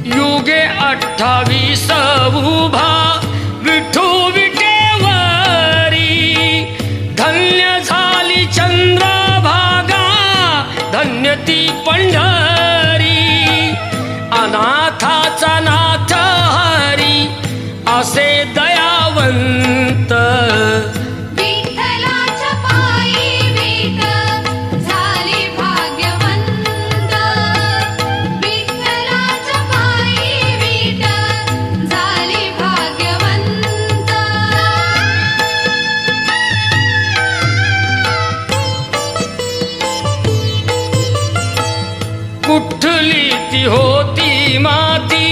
युगे 28 उभा विठू विटेवरी, धन्य झाली चंद्रभागा, धन्य ती पंढरी. अनाथाचा नाथ हरी असे दयावंत, विठ्ठलाच्या पायी भेट झाली भाग्यवंत. विठ्ठलाच्या पायी भेट झाली भाग्यवंत. कुठली ती होती माती